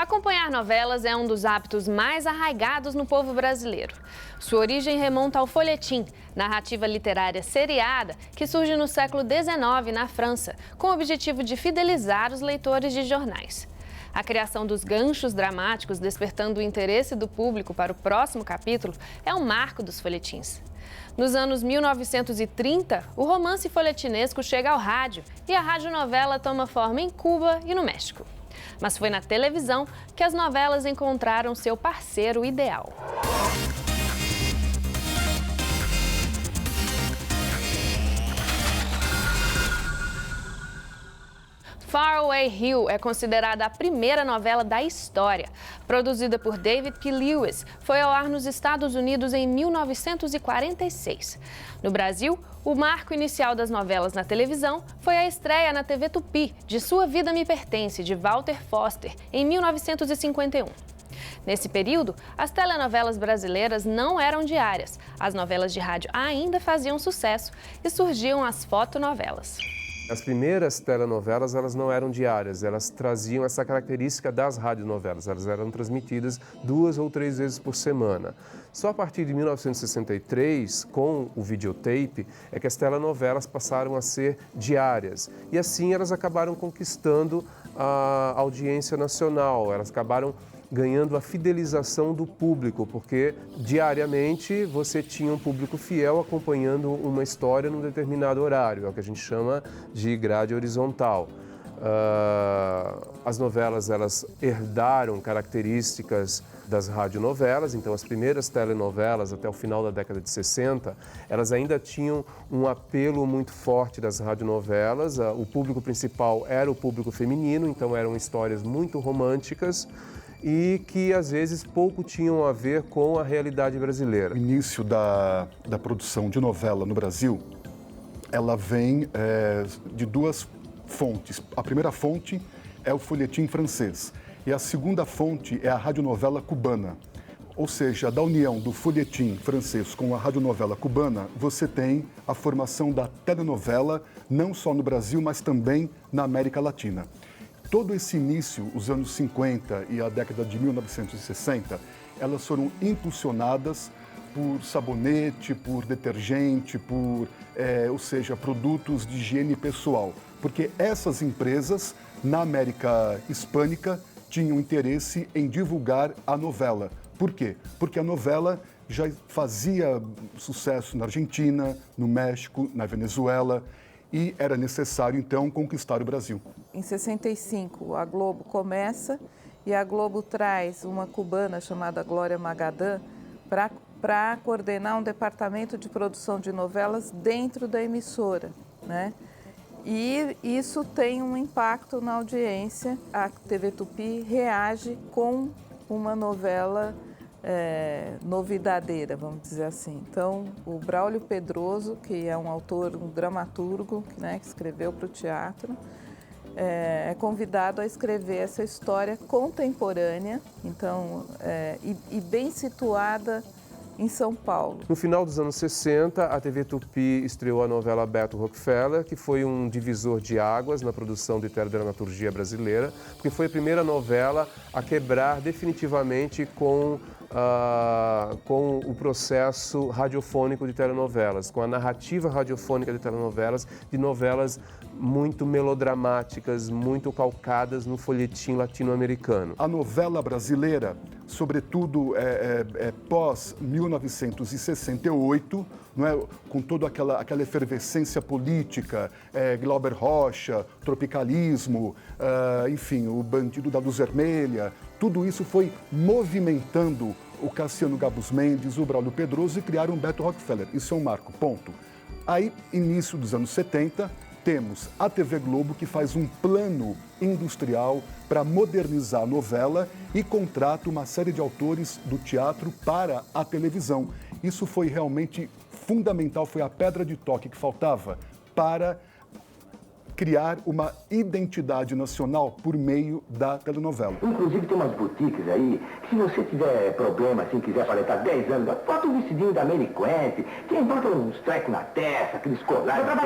Acompanhar novelas é um dos hábitos mais arraigados no povo brasileiro. Sua origem remonta ao folhetim, narrativa literária seriada que surge no século XIX na França, com o objetivo de fidelizar os leitores de jornais. A criação dos ganchos dramáticos despertando o interesse do público para o próximo capítulo é um marco dos folhetins. Nos anos 1930, o romance folhetinesco chega ao rádio e a radionovela toma forma em Cuba e no México. Mas foi na televisão que as novelas encontraram seu parceiro ideal. Faraway Hill é considerada a primeira novela da história. Produzida por David P. Lewis, foi ao ar nos Estados Unidos em 1946. No Brasil, o marco inicial das novelas na televisão foi a estreia na TV Tupi de Sua Vida Me Pertence, de Walter Foster, em 1951. Nesse período, as telenovelas brasileiras não eram diárias, as novelas de rádio ainda faziam sucesso e surgiam as fotonovelas. As primeiras telenovelas, elas não eram diárias, elas traziam essa característica das radionovelas, elas eram transmitidas 2 ou 3 vezes por semana. Só a partir de 1963, com o videotape, é que as telenovelas passaram a ser diárias. E assim elas acabaram conquistando a audiência nacional, elas acabaram ganhando a fidelização do público, porque diariamente você tinha um público fiel acompanhando uma história num determinado horário, é o que a gente chama de grade horizontal. As novelas, elas herdaram características das radionovelas, então as primeiras telenovelas até o final da década de 60, elas ainda tinham um apelo muito forte das radionovelas, o público principal era o público feminino, então eram histórias muito românticas, e que, às vezes, pouco tinham a ver com a realidade brasileira. O início da produção de novela no Brasil, ela vem de 2 fontes. A primeira fonte é o folhetim francês e a segunda fonte é a radionovela cubana. Ou seja, da união do folhetim francês com a radionovela cubana, você tem a formação da telenovela, não só no Brasil, mas também na América Latina. Todo esse início, os anos 50 e a década de 1960, elas foram impulsionadas por sabonete, por detergente, ou seja, produtos de higiene pessoal. Porque essas empresas, na América Hispânica, tinham interesse em divulgar a novela. Por quê? Porque a novela já fazia sucesso na Argentina, no México, na Venezuela, e era necessário, então, conquistar o Brasil. Em 65, a Globo começa e a Globo traz uma cubana chamada Glória Magadã para coordenar um departamento de produção de novelas dentro da emissora, né? E isso tem um impacto na audiência. A TV Tupi reage com uma novela novidadeira, vamos dizer assim. Então, o Braulio Pedroso, que é um autor, um dramaturgo, né, que escreveu para o teatro, é convidado a escrever essa história contemporânea, então, e bem situada em São Paulo. No final dos anos 60, a TV Tupi estreou a novela Beto Rockefeller, que foi um divisor de águas na produção de teledramaturgia brasileira, porque foi a primeira novela a quebrar definitivamente com o processo radiofônico de telenovelas, com a narrativa radiofônica de telenovelas, de novelas muito melodramáticas, muito calcadas no folhetim latino-americano. A novela brasileira, sobretudo pós-1968, não é? Com toda aquela efervescência política, Glauber Rocha, tropicalismo, enfim, o Bandido da Luz Vermelha, tudo isso foi movimentando o Cassiano Gabus Mendes, o Braulio Pedroso e criaram Beto Rockefeller. Isso é um marco, ponto. Aí, início dos anos 70, temos a TV Globo, que faz um plano industrial para modernizar a novela e contrata uma série de autores do teatro para a televisão. Isso foi realmente fundamental, foi a pedra de toque que faltava para criar uma identidade nacional por meio da telenovela. Inclusive tem umas boutiques aí, que se você tiver problema, assim, quiser aparentar 10 anos, bota um vestidinho da Mary Quant, quem bota uns trecos na testa, aqueles colares... Mas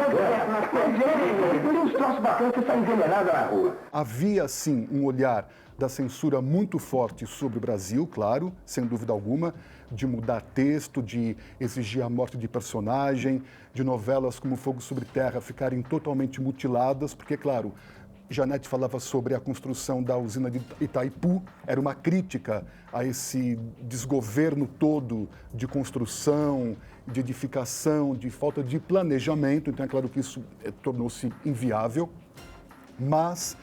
uns troços bacanas que saem envenenados na rua. Havia, sim, um olhar da censura muito forte sobre o Brasil, claro, sem dúvida alguma, de mudar texto, de exigir a morte de personagem, de novelas como Fogo sobre Terra ficarem totalmente mutiladas, porque, claro, Janete falava sobre a construção da usina de Itaipu, era uma crítica a esse desgoverno todo de construção, de edificação, de falta de planejamento, então é claro que isso tornou-se inviável, mas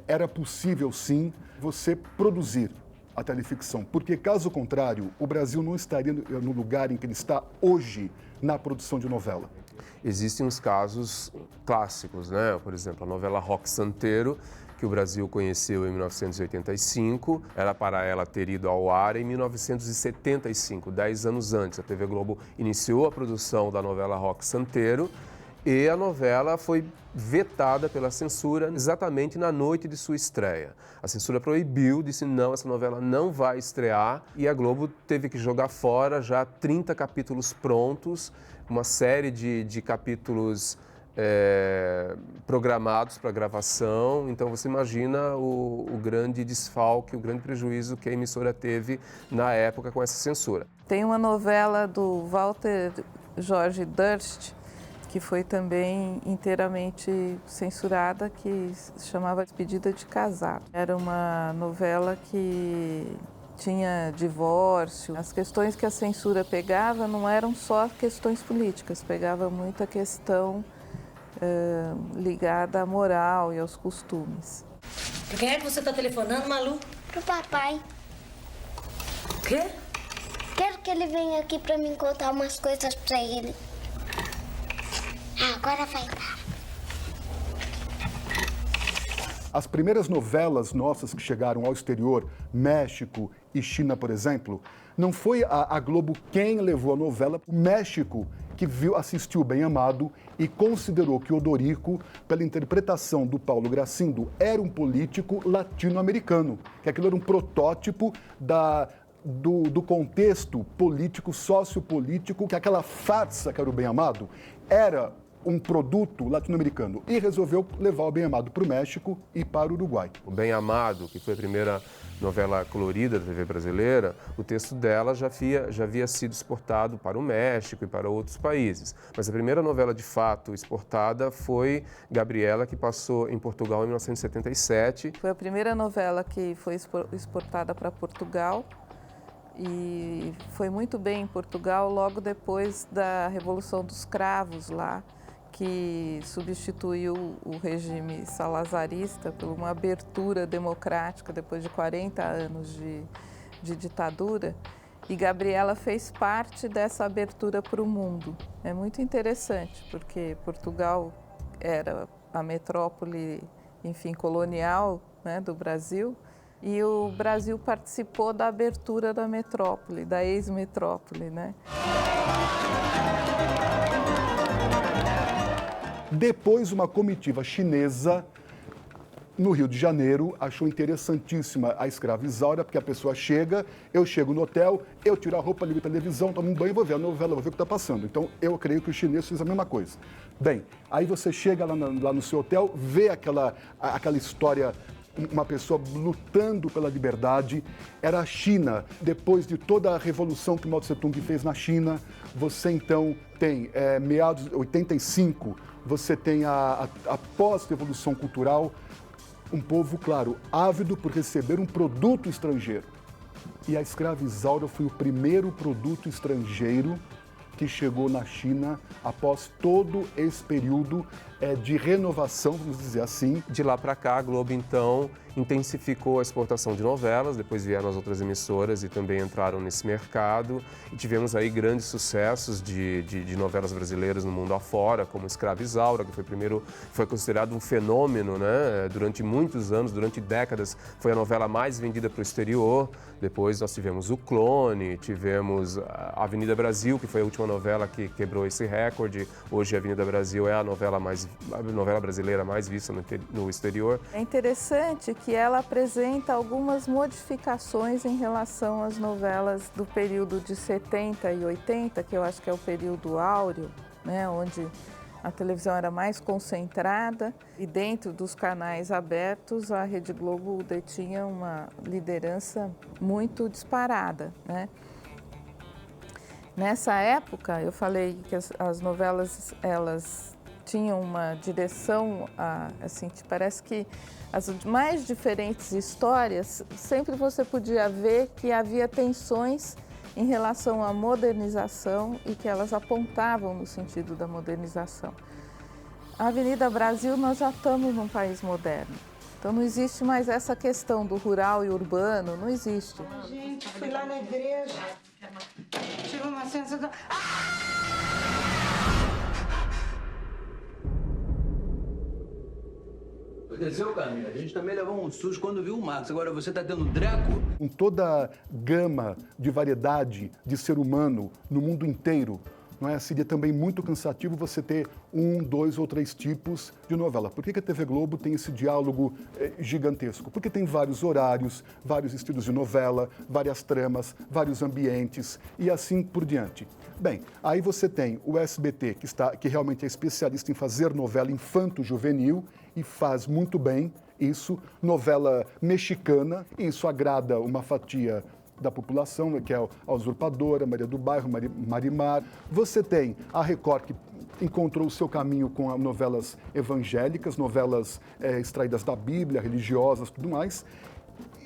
era possível sim você produzir a teleficção, porque caso contrário, o Brasil não estaria no lugar em que ele está hoje na produção de novela. Existem uns casos clássicos, né? Por exemplo, a novela Roque Santeiro, que o Brasil conheceu em 1985, era para ela ter ido ao ar em 1975, 10 anos antes. A TV Globo iniciou a produção da novela Roque Santeiro e a novela foi vetada pela censura exatamente na noite de sua estreia. A censura proibiu, disse não, essa novela não vai estrear e a Globo teve que jogar fora já 30 capítulos prontos, uma série de capítulos programados para gravação. Então você imagina o grande desfalque, o grande prejuízo que a emissora teve na época com essa censura. Tem uma novela do Walter Jorge Durst, que foi também inteiramente censurada, que se chamava Despedida de Casado. Era uma novela que tinha divórcio. As questões que a censura pegava não eram só questões políticas, pegava muita questão ligada à moral e aos costumes. Pra quem é que você está telefonando, Malu? Pro papai. O quê? Quero que ele venha aqui pra mim contar umas coisas pra ele. Agora vai dar. As primeiras novelas nossas que chegaram ao exterior, México e China, por exemplo, não foi a Globo quem levou a novela. O México que assistiu Bem Amado e considerou que Odorico, pela interpretação do Paulo Gracindo, era um político latino-americano, que aquilo era um protótipo do contexto político, sociopolítico, que aquela farsa que era o Bem Amado era um produto latino-americano e resolveu levar o Bem Amado para o México e para o Uruguai. O Bem Amado, que foi a primeira novela colorida da TV brasileira, o texto dela já havia sido exportado para o México e para outros países. Mas a primeira novela de fato exportada foi Gabriela, que passou em Portugal em 1977. Foi a primeira novela que foi exportada para Portugal e foi muito bem em Portugal logo depois da Revolução dos Cravos lá, que substituiu o regime salazarista por uma abertura democrática depois de 40 anos de ditadura. E Gabriela fez parte dessa abertura para o mundo. É muito interessante, porque Portugal era a metrópole, enfim, colonial, né, do Brasil, e o Brasil participou da abertura da metrópole, da ex-metrópole, né? Depois, uma comitiva chinesa, no Rio de Janeiro, achou interessantíssima a Escrava Isaura, porque a pessoa chega, eu chego no hotel, eu tiro a roupa, ligo a televisão, tomo um banho, vou ver a novela, vou ver o que está passando. Então, eu creio que os chineses fez a mesma coisa. Bem, aí você chega lá no seu hotel, vê aquela história, uma pessoa lutando pela liberdade. Era a China, depois de toda a revolução que Mao Tse-tung fez na China, você então tem, meados de 85, você tem a pós-revolução cultural, um povo, claro, ávido por receber um produto estrangeiro. E a Escrava Isaura foi o primeiro produto estrangeiro que chegou na China após todo esse período de renovação, vamos dizer assim. De lá para cá, a Globo, então, intensificou a exportação de novelas, depois vieram as outras emissoras e também entraram nesse mercado. E tivemos aí grandes sucessos de novelas brasileiras no mundo afora, como Escrava Isaura, que foi considerado um fenômeno, né? Durante muitos anos, durante décadas, foi a novela mais vendida para o exterior. Depois nós tivemos O Clone, tivemos a Avenida Brasil, que foi a última novela que quebrou esse recorde. Hoje a Avenida Brasil é a novela brasileira mais vista no exterior. É interessante que ela apresenta algumas modificações em relação às novelas do período de 70 e 80, que eu acho que é o período áureo, né, onde A televisão era mais concentrada e dentro dos canais abertos a Rede Globo detinha uma liderança muito disparada, né? Nessa época, eu falei que as novelas, elas tinham uma direção, assim, parece que as mais diferentes histórias, sempre você podia ver que havia tensões em relação à modernização e que elas apontavam no sentido da modernização. A Avenida Brasil, nós já estamos num país moderno. Então não existe mais essa questão do rural e urbano, não existe. Gente, fui lá na igreja, tive uma sensação... Aconteceu, Camila? A gente também levou um susto quando viu o Marcos. Agora você tá tendo dreco? Com toda a gama de variedade de ser humano no mundo inteiro, não é? Seria também muito cansativo você ter 1, 2 ou 3 tipos de novela. Por que a TV Globo tem esse diálogo gigantesco? Porque tem vários horários, vários estilos de novela, várias tramas, vários ambientes e assim por diante. Bem, aí você tem o SBT, que realmente é especialista em fazer novela infanto-juvenil e faz muito bem isso, novela mexicana, e isso agrada uma fatia da população, que é a Usurpadora, Maria do Bairro, Marimar. Você tem a Record, que encontrou o seu caminho com novelas evangélicas, novelas extraídas da Bíblia, religiosas, tudo mais.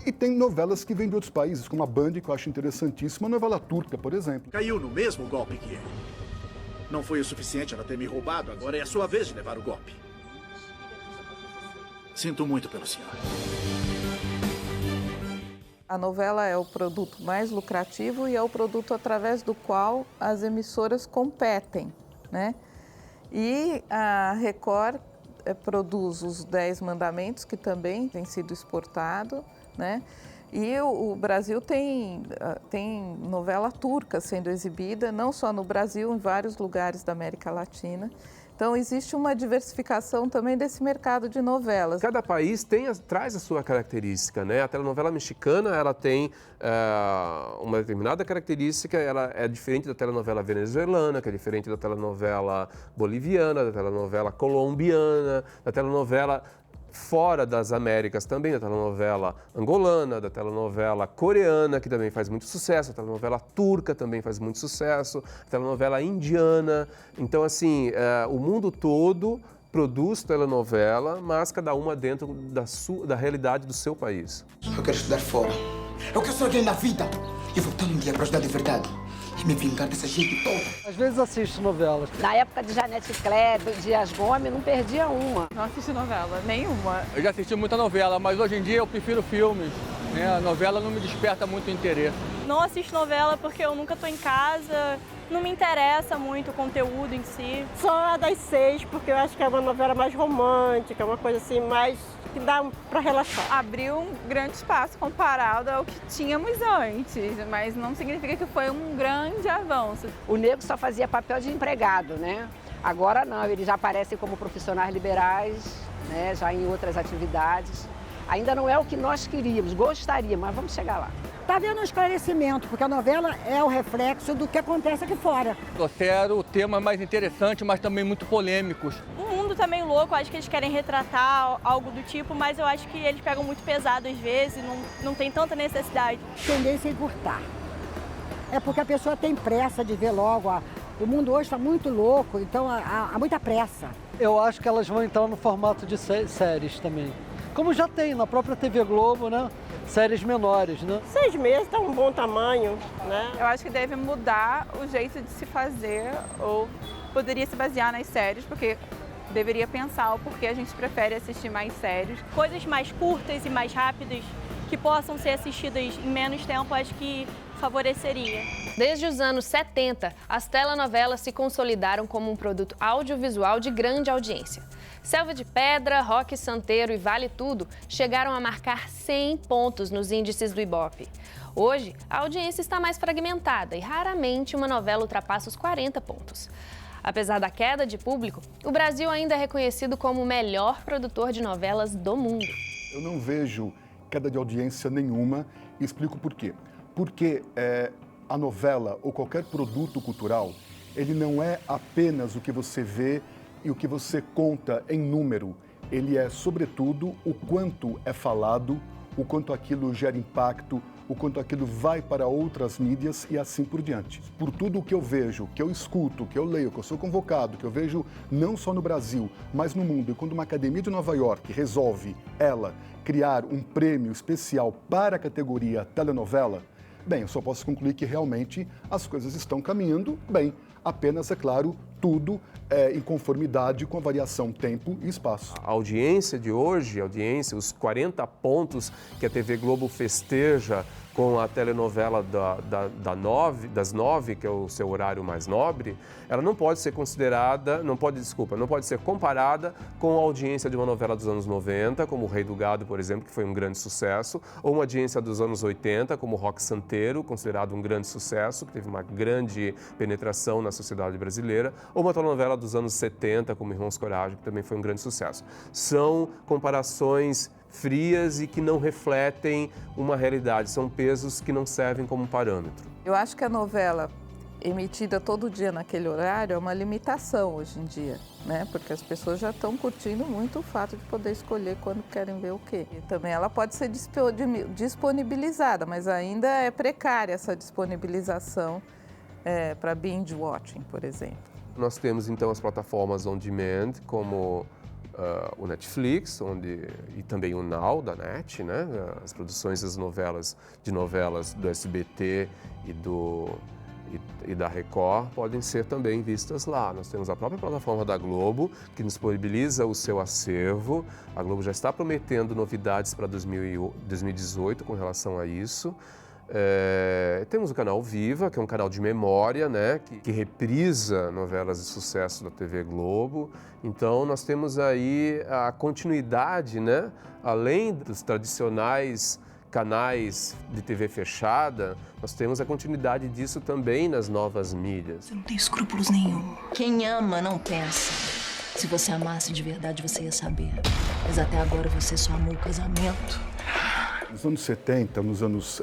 E tem novelas que vêm de outros países, como a Band, que eu acho interessantíssima, a novela turca, por exemplo. Caiu no mesmo golpe que ele. Não foi o suficiente ela ter me roubado, agora é a sua vez de levar o golpe. Sinto muito pelo senhor. A novela é o produto mais lucrativo e é o produto através do qual as emissoras competem, né? E a Record produz os 10 Mandamentos, que também tem sido exportado, né? E o Brasil tem novela turca sendo exibida, não só no Brasil, em vários lugares da América Latina. Então, existe uma diversificação também desse mercado de novelas. Cada país traz a sua característica, né? A telenovela mexicana, ela tem uma determinada característica, ela é diferente da telenovela venezuelana, que é diferente da telenovela boliviana, da telenovela colombiana, da telenovela fora das Américas também, da telenovela angolana, da telenovela coreana, que também faz muito sucesso, a telenovela turca também faz muito sucesso, a telenovela indiana. Então, assim, o mundo todo produz telenovela, mas cada uma dentro da realidade do seu país. Eu quero estudar fora. Eu quero ser alguém na vida e voltar um dia para ajudar de verdade. E me vingar dessa gente toda. Às vezes assisto novelas. Na época de Janete Kleber, Dias Gomes, não perdia uma. Não assisti novela, nenhuma. Eu já assisti muita novela, mas hoje em dia eu prefiro filmes. Né? A novela não me desperta muito interesse. Não assisto novela porque eu nunca estou em casa, não me interessa muito o conteúdo em si. Só a das 6, porque eu acho que é uma novela mais romântica, uma coisa assim, mais que dá para relaxar. Abriu um grande espaço comparado ao que tínhamos antes, mas não significa que foi um grande avanço. O negro só fazia papel de empregado, né? Agora não, eles já aparecem como profissionais liberais, né? Já em outras atividades. Ainda não é o que nós queríamos, gostaríamos, mas vamos chegar lá. Está havendo um esclarecimento, porque a novela é o reflexo do que acontece aqui fora. Trouxeram temas mais interessantes, mas também muito polêmicos. O mundo tá meio louco, acho que eles querem retratar algo do tipo, mas eu acho que eles pegam muito pesado às vezes, não tem tanta necessidade. Tendência a encurtar. É porque a pessoa tem pressa de ver logo. O mundo hoje está muito louco, então há muita pressa. Eu acho que elas vão entrar no formato de séries também. Como já tem na própria TV Globo, né? Séries menores, né? 6 meses está um bom tamanho, né? Eu acho que deve mudar o jeito de se fazer, ou poderia se basear nas séries, porque deveria pensar o porquê a gente prefere assistir mais séries. Coisas mais curtas e mais rápidas, que possam ser assistidas em menos tempo, acho que favoreceria. Desde os anos 70, as telenovelas se consolidaram como um produto audiovisual de grande audiência. Selva de Pedra, Roque Santeiro e Vale Tudo chegaram a marcar 100 pontos nos índices do Ibope. Hoje, a audiência está mais fragmentada e raramente uma novela ultrapassa os 40 pontos. Apesar da queda de público, o Brasil ainda é reconhecido como o melhor produtor de novelas do mundo. Eu não vejo queda de audiência nenhuma e explico por quê. Porque a novela ou qualquer produto cultural, ele não é apenas o que você vê e o que você conta em número, ele é, sobretudo, o quanto é falado, o quanto aquilo gera impacto, o quanto aquilo vai para outras mídias e assim por diante. Por tudo o que eu vejo, que eu escuto, que eu leio, que eu sou convocado, que eu vejo não só no Brasil, mas no mundo, e quando uma academia de Nova York resolve, ela, criar um prêmio especial para a categoria telenovela, bem, eu só posso concluir que realmente as coisas estão caminhando bem. Apenas, é claro, tudo em conformidade com a variação tempo e espaço. A audiência de hoje, os 40 pontos que a TV Globo festeja com a telenovela das 9, que é o seu horário mais nobre, ela não pode ser considerada, não pode ser comparada com a audiência de uma novela dos anos 90, como O Rei do Gado, por exemplo, que foi um grande sucesso, ou uma audiência dos anos 80, como Roque Santeiro, considerado um grande sucesso, que teve uma grande penetração na sociedade brasileira, ou uma telenovela dos anos 70, como Irmãos Coragem, que também foi um grande sucesso. São comparações frias e que não refletem uma realidade, são pesos que não servem como parâmetro. Eu acho que a novela emitida todo dia naquele horário é uma limitação hoje em dia, né? Porque as pessoas já estão curtindo muito o fato de poder escolher quando querem ver o quê. E também ela pode ser disponibilizada, mas ainda é precária essa disponibilização para binge watching, por exemplo. Nós temos então as plataformas on demand, como o Netflix, e também o Now da NET, né? As produções das novelas do SBT e da Record podem ser também vistas lá. Nós temos a própria plataforma da Globo, que disponibiliza o seu acervo. A Globo já está prometendo novidades para 2018 com relação a isso. Temos o canal Viva, que é um canal de memória, né, que reprisa novelas de sucesso da TV Globo. Então, nós temos aí a continuidade, né, além dos tradicionais canais de TV fechada, nós temos a continuidade disso também nas novas mídias. Você não tem escrúpulos nenhum. Quem ama não pensa. Se você amasse de verdade, você ia saber. Mas até agora você só amou o casamento. Nos anos 70, nos anos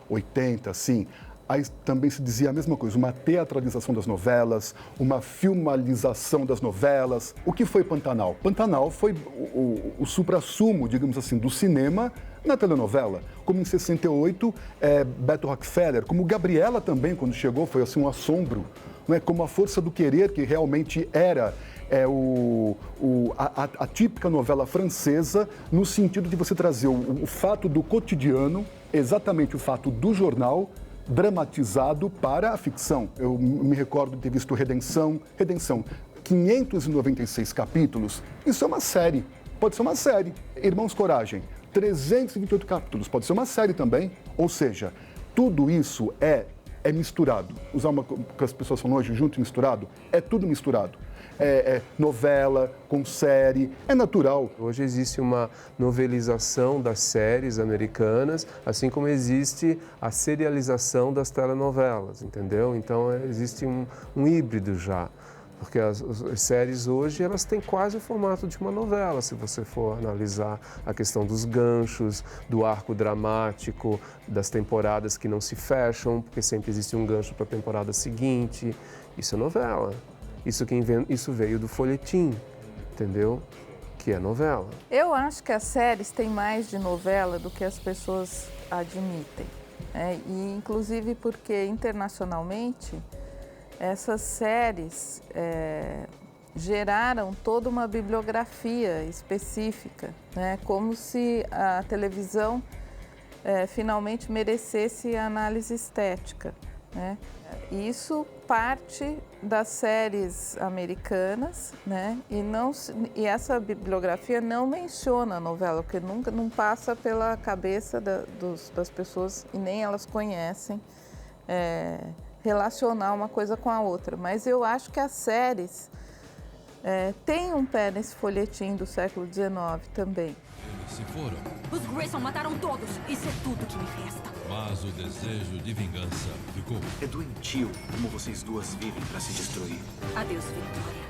80, assim, aí também se dizia a mesma coisa, uma teatralização das novelas, uma filmalização das novelas. O que foi Pantanal? Pantanal foi o suprassumo, digamos assim, do cinema na telenovela. Como em 68, Beto Rockefeller, como Gabriela também, quando chegou, foi assim um assombro, né? Como A Força do Querer, que realmente era a típica novela francesa, no sentido de você trazer o fato do cotidiano, exatamente o fato do jornal, dramatizado para a ficção. Eu me recordo de ter visto Redenção, 596 capítulos, isso é uma série, pode ser uma série. Irmãos Coragem, 328 capítulos, pode ser uma série também. Ou seja, tudo isso é misturado. Usar uma que as pessoas falam hoje, junto e misturado, é tudo misturado. Novela, com série, é natural. Hoje existe uma novelização das séries americanas, assim como existe a serialização das telenovelas, entendeu? Então existe um híbrido já, porque as séries hoje elas têm quase o formato de uma novela, se você for analisar a questão dos ganchos, do arco dramático, das temporadas que não se fecham, porque sempre existe um gancho para a temporada seguinte. Isso é novela. Isso veio do folhetim, entendeu? Que é novela. Eu acho que as séries têm mais de novela do que as pessoas admitem. E inclusive porque internacionalmente essas séries geraram toda uma bibliografia específica, né? Como se a televisão finalmente merecesse análise estética, né? Isso parte das séries americanas, né? E essa bibliografia não menciona a novela, porque nunca não passa pela cabeça das pessoas e nem elas conhecem relacionar uma coisa com a outra. Mas eu acho que as séries têm um pé nesse folhetim do século XIX também. Eles se foram. Os Grayson mataram todos. Isso é tudo que me resta. Mas o desejo de vingança ficou. É doentio como vocês duas vivem para se destruir. Adeus, Victoria.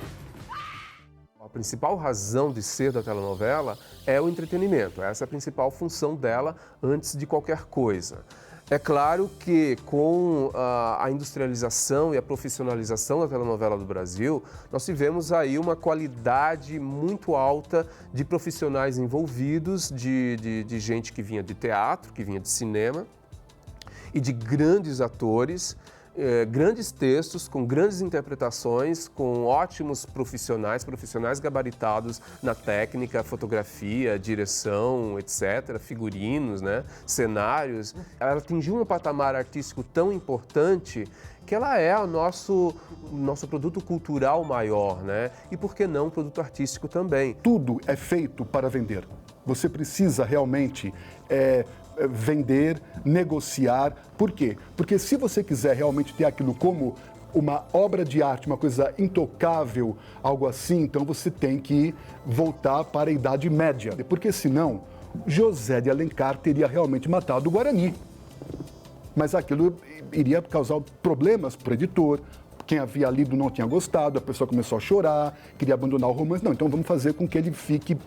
A principal razão de ser da telenovela é o entretenimento. Essa é a principal função dela antes de qualquer coisa. É claro que com a industrialização e a profissionalização da telenovela do Brasil, nós tivemos aí uma qualidade muito alta de profissionais envolvidos, de gente que vinha de teatro, que vinha de cinema e de grandes atores, grandes textos, com grandes interpretações, com ótimos profissionais gabaritados na técnica, fotografia, direção, etc., figurinos, né, cenários. Ela atingiu um patamar artístico tão importante que ela é o nosso produto cultural maior, né? E por que não produto artístico também? Tudo é feito para vender. Você precisa realmente vender, negociar. Por quê? Porque se você quiser realmente ter aquilo como uma obra de arte, uma coisa intocável, algo assim, então você tem que voltar para a Idade Média. Porque senão, José de Alencar teria realmente matado o Guarani. Mas aquilo iria causar problemas para o editor. Quem havia lido não tinha gostado, a pessoa começou a chorar, queria abandonar o romance. Não, então vamos fazer com que ele fique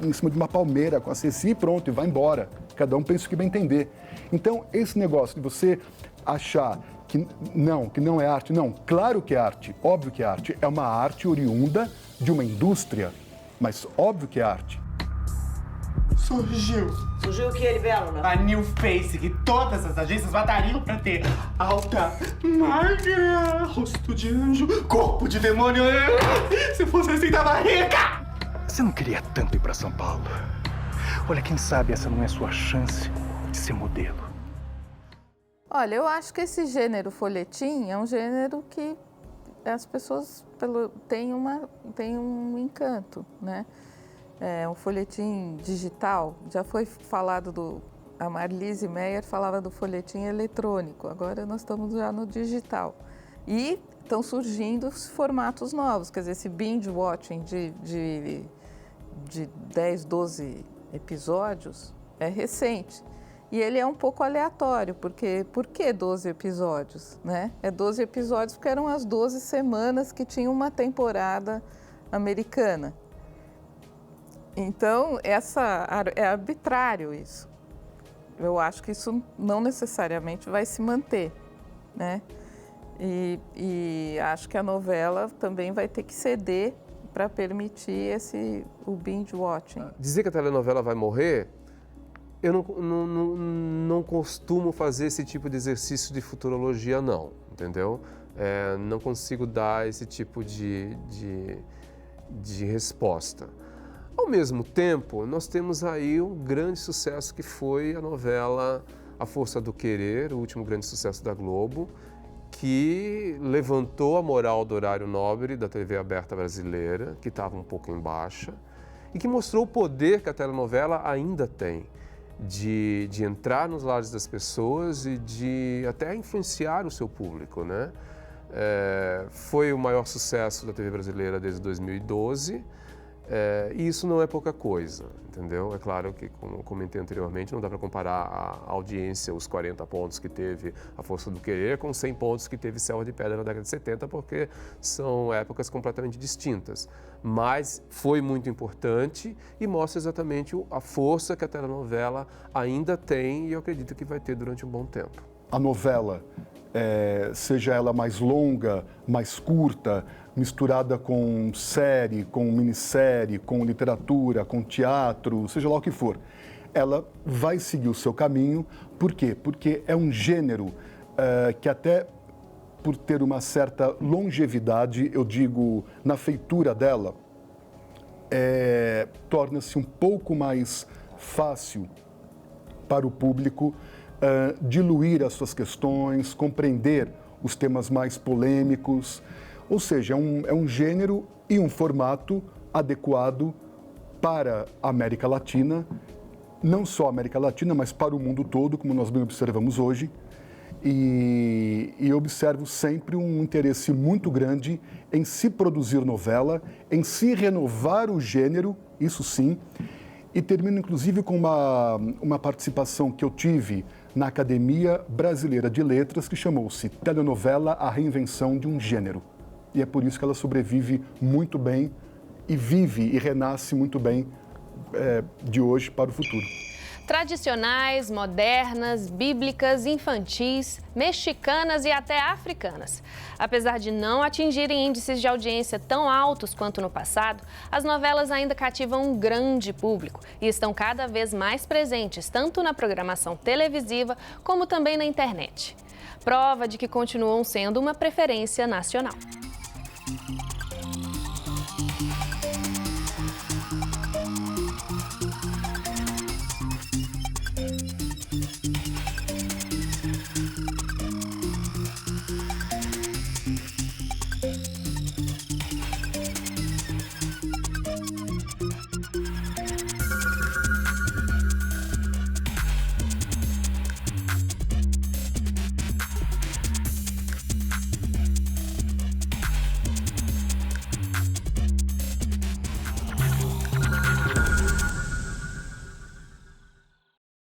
em cima de uma palmeira com a Ceci e pronto, e vai embora. Cada um pensa o que bem entender. Então, esse negócio de você achar que não é arte, não, claro que é arte, óbvio que é arte. É uma arte oriunda de uma indústria, mas óbvio que é arte. Surgiu o que, Libélula? A New Face, que todas as agências batariam pra ter. Alta, magra, rosto de anjo, corpo de demônio. Se fosse assim, tava rica! Você não queria tanto ir pra São Paulo? Olha, quem sabe essa não é a sua chance de ser modelo. Olha, eu acho que esse gênero folhetim é um gênero que as pessoas têm um encanto, né? É um folhetim digital. Já foi falado a Marlise Meyer falava do folhetim eletrônico, agora nós estamos já no digital. E estão surgindo os formatos novos, quer dizer, esse binge watching de 10, 12 episódios é recente. E ele é um pouco aleatório, porque por que 12 episódios, né? É 12 episódios porque eram as 12 semanas que tinham uma temporada americana. Então, é arbitrário isso. Eu acho que isso não necessariamente vai se manter, né? E acho que a novela também vai ter que ceder para permitir o binge watching. Dizer que a telenovela vai morrer, eu não costumo fazer esse tipo de exercício de futurologia, não, entendeu? Não consigo dar esse tipo de resposta. Ao mesmo tempo, nós temos aí um grande sucesso que foi a novela A Força do Querer, o último grande sucesso da Globo, que levantou a moral do horário nobre da TV aberta brasileira, que estava um pouco em baixa, e que mostrou o poder que a telenovela ainda tem de entrar nos lares das pessoas e de até influenciar o seu público, né? Foi o maior sucesso da TV brasileira desde 2012, e isso não é pouca coisa, entendeu? É claro que, como eu comentei anteriormente, não dá para comparar a audiência, os 40 pontos que teve A Força do Querer com 100 pontos que teve Selva de Pedra na década de 70, porque são épocas completamente distintas. Mas foi muito importante e mostra exatamente a força que a telenovela ainda tem e eu acredito que vai ter durante um bom tempo. A novela, seja ela mais longa, mais curta, misturada com série, com minissérie, com literatura, com teatro, seja lá o que for, ela vai seguir o seu caminho. Por quê? Porque é um gênero que até por ter uma certa longevidade, eu digo, na feitura dela, torna-se um pouco mais fácil para o público diluir as suas questões, compreender os temas mais polêmicos. Ou seja, é um gênero e um formato adequado para a América Latina, não só a América Latina, mas para o mundo todo, como nós bem observamos hoje. E eu observo sempre um interesse muito grande em se produzir novela, em se renovar o gênero, isso sim. E termino, inclusive, com uma participação que eu tive na Academia Brasileira de Letras, que chamou-se Telenovela, a Reinvenção de um Gênero. E é por isso que ela sobrevive muito bem e vive e renasce muito bem de hoje para o futuro. Tradicionais, modernas, bíblicas, infantis, mexicanas e até africanas. Apesar de não atingirem índices de audiência tão altos quanto no passado, as novelas ainda cativam um grande público e estão cada vez mais presentes tanto na programação televisiva como também na internet. Prova de que continuam sendo uma preferência nacional.